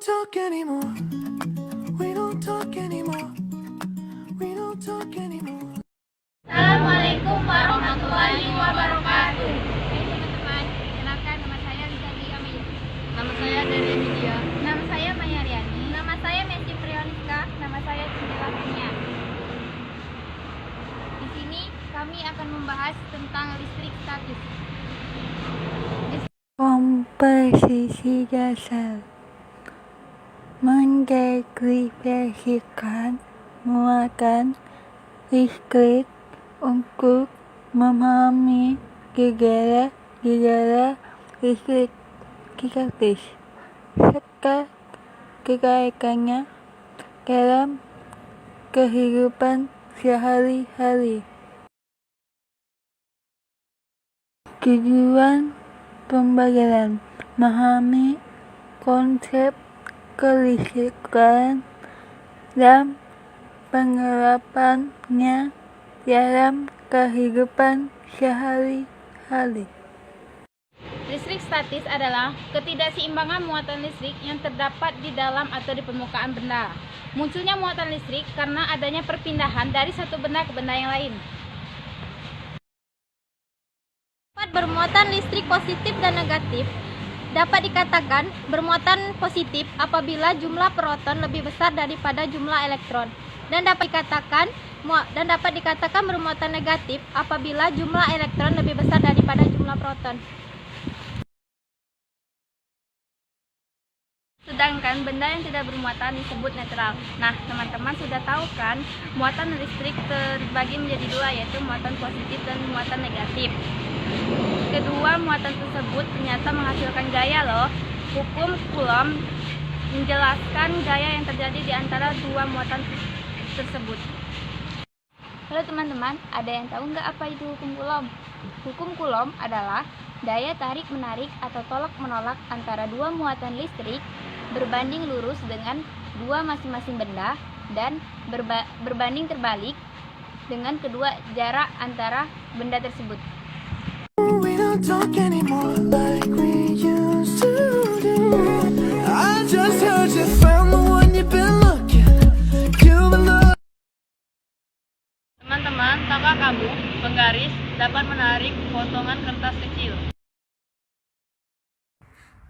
talk anymore. We don't talk anymore. We don't talk anymore. Assalamualaikum warahmatullahi wabarakatuh. Hai teman-teman, kenalkan nama saya Rizali Amelia. Nama saya Dery Emilia. Nama saya Maya Riani. Nama saya Messi Prioniska. Nama saya Cindela Kania. Di sini kami akan membahas tentang listrik statis. Komposisi dasar mendeskripsikan muatan listrik untuk memahami gejala listrik statis serta kekaitannya dalam kehidupan sehari-hari. Tujuan pembelajaran memahami konsep kelistrikan dan penerapannya dalam kehidupan sehari-hari. Listrik statis adalah ketidakseimbangan muatan listrik yang terdapat di dalam atau di permukaan benda. Munculnya muatan listrik karena adanya perpindahan dari satu benda ke benda yang lain. Bermuatan listrik positif dan negatif dapat dikatakan bermuatan positif apabila jumlah proton lebih besar daripada jumlah elektron, dan dapat dikatakan bermuatan negatif apabila jumlah elektron lebih besar daripada jumlah proton. Sedangkan benda yang tidak bermuatan disebut netral. Nah, teman-teman sudah tahu kan, muatan listrik terbagi menjadi dua, yaitu muatan positif dan muatan negatif. Kedua muatan tersebut ternyata menghasilkan gaya loh. Hukum Coulomb menjelaskan gaya yang terjadi di antara dua muatan tersebut. Halo teman-teman, ada yang tahu nggak apa itu hukum Coulomb? Hukum Coulomb adalah daya tarik-menarik atau tolak-menolak antara dua muatan listrik berbanding lurus dengan dua masing-masing benda dan berbanding terbalik dengan kedua jarak antara benda tersebut. We don't talk anymore like we used to do. I just heard you found the one you've been looking. You've been looking. Teman-teman, tahukah kamu penggaris dapat menarik potongan kertas kecil?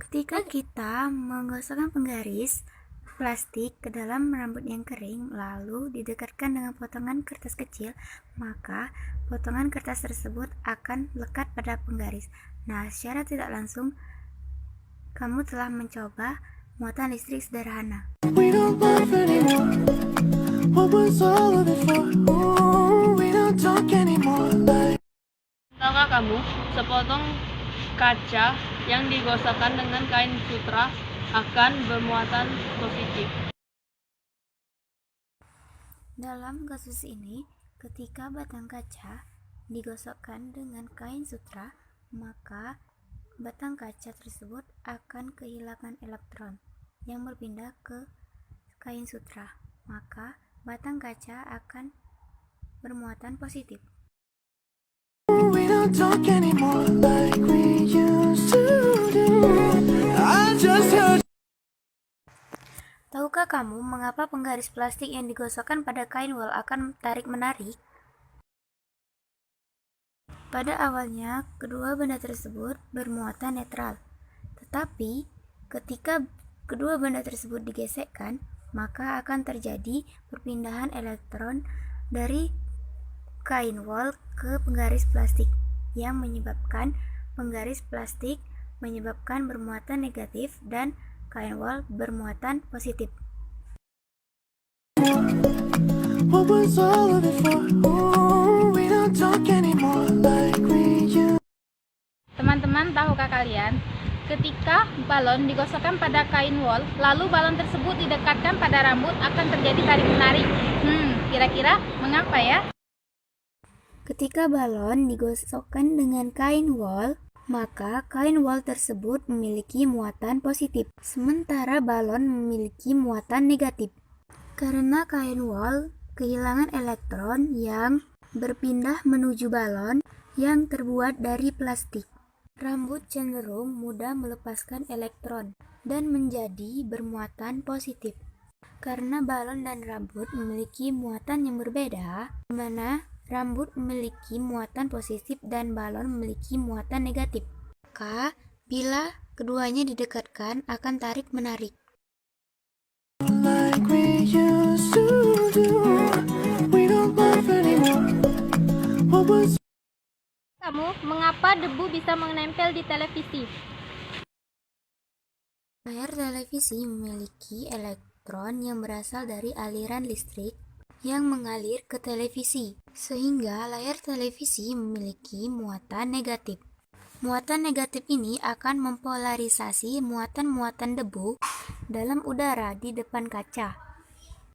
Ketika kita menggosokkan penggaris plastik ke dalam rambut yang kering, lalu didekatkan dengan potongan kertas kecil, maka potongan kertas tersebut akan lekat pada penggaris. Nah, secara tidak langsung, kamu telah mencoba muatan listrik sederhana. We don't laugh anymore. What was all of it for? Ooh, we don't talk anymore like. Tahukah kamu sepotong kaca yang digosokkan dengan kain sutra akan bermuatan positif? Dalam kasus ini, ketika batang kaca digosokkan dengan kain sutra, maka batang kaca tersebut akan kehilangan elektron yang berpindah ke kain sutra, maka batang kaca akan bermuatan positif. We don't talk anymore like we used to do. I just heard. Tahukah kamu mengapa penggaris plastik yang digosokkan pada kain wol akan tarik-menarik? Pada awalnya, kedua benda tersebut bermuatan netral. Tetapi, ketika kedua benda tersebut digesekkan, maka akan terjadi perpindahan elektron dari kain wol ke penggaris plastik yang menyebabkan penggaris plastik menyebabkan bermuatan negatif dan kain wol bermuatan positif. What was all of it for? Ooh, we don't talk anymore like we used. Teman-teman, tahukah kalian, ketika balon digosokkan pada kain wol, lalu balon tersebut didekatkan pada rambut, akan terjadi tarik-menarik. Kira-kira mengapa ya? Ketika balon digosokkan dengan kain wol, maka kain wol tersebut memiliki muatan positif, sementara balon memiliki muatan negatif. Karena kain wol kehilangan elektron yang berpindah menuju balon yang terbuat dari plastik. Rambut cenderung mudah melepaskan elektron dan menjadi bermuatan positif. Karena balon dan rambut memiliki muatan yang berbeda, di mana rambut memiliki muatan positif dan balon memiliki muatan negatif. Maka, bila keduanya didekatkan akan tarik-menarik. like we used to do. We don't laugh anymore. What was Kamu, mengapa debu bisa menempel di televisi? Layar televisi memiliki elektron yang berasal dari aliran listrik yang mengalir ke televisi, sehingga layar televisi memiliki muatan negatif. Muatan negatif ini akan mempolarisasi muatan-muatan debu dalam udara di depan kaca,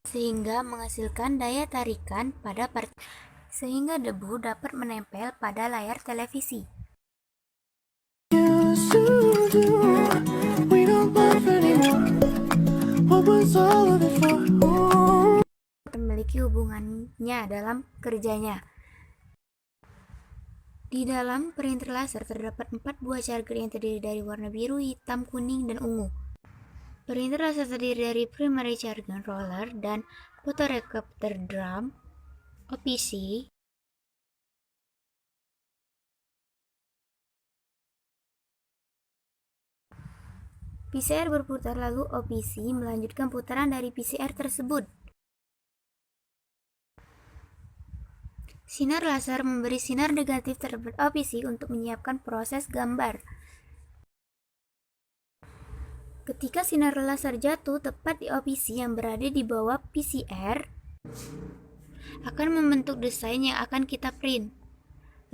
sehingga menghasilkan daya tarikan pada sehingga debu dapat menempel pada layar televisi. used to do? We don't laugh anymore. What was all of it for? Ooh. Memiliki hubungannya dalam kerjanya. Di dalam printer laser terdapat 4 buah charger yang terdiri dari warna biru, hitam, kuning, dan ungu. Printer laser terdiri dari primary charger roller dan photoreceptor drum (OPC). PCR berputar lalu OPC melanjutkan putaran dari PCR tersebut. Sinar laser memberi sinar negatif terhadap OPC untuk menyiapkan proses gambar. Ketika sinar laser jatuh tepat di OPC yang berada di bawah PCR, akan membentuk desain yang akan kita print.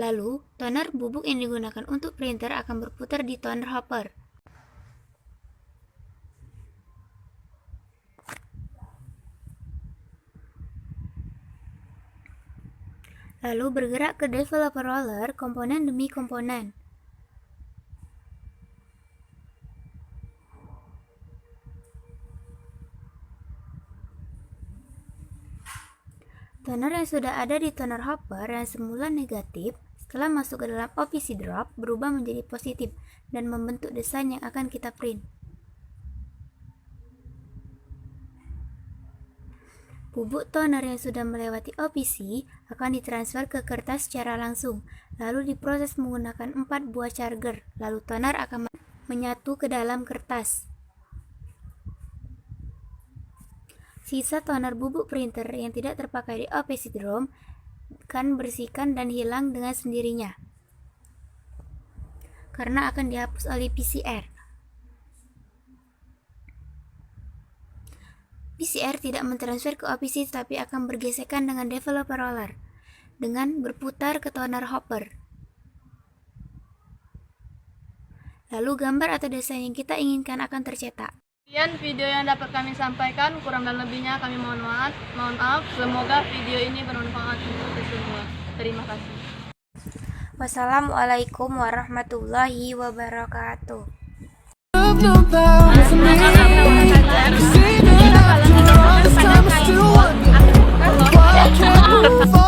Lalu, toner bubuk yang digunakan untuk printer akan berputar di toner hopper. Lalu bergerak ke developer roller komponen demi komponen. Toner yang sudah ada di toner hopper yang semula negatif setelah masuk ke dalam OPC drop berubah menjadi positif dan membentuk desain yang akan kita print. Bubuk toner yang sudah melewati OPC akan ditransfer ke kertas secara langsung, lalu diproses menggunakan 4 buah charger, lalu toner akan menyatu ke dalam kertas. Sisa toner bubuk printer yang tidak terpakai di OPC drum akan bersihkan dan hilang dengan sendirinya, karena akan dihapus oleh PCR. PCR tidak mentransfer ke OPC tetapi akan bergesekan dengan developer roller dengan berputar ke toner hopper. Lalu gambar atau desain yang kita inginkan akan tercetak. Sekian video yang dapat kami sampaikan, kurang dan lebihnya kami mohon maaf. Semoga video ini bermanfaat untuk kita semua. Terima kasih. Wassalamualaikum warahmatullahi wabarakatuh. Love no bounds to me. You say that after all this time I still wonder why I can't move on.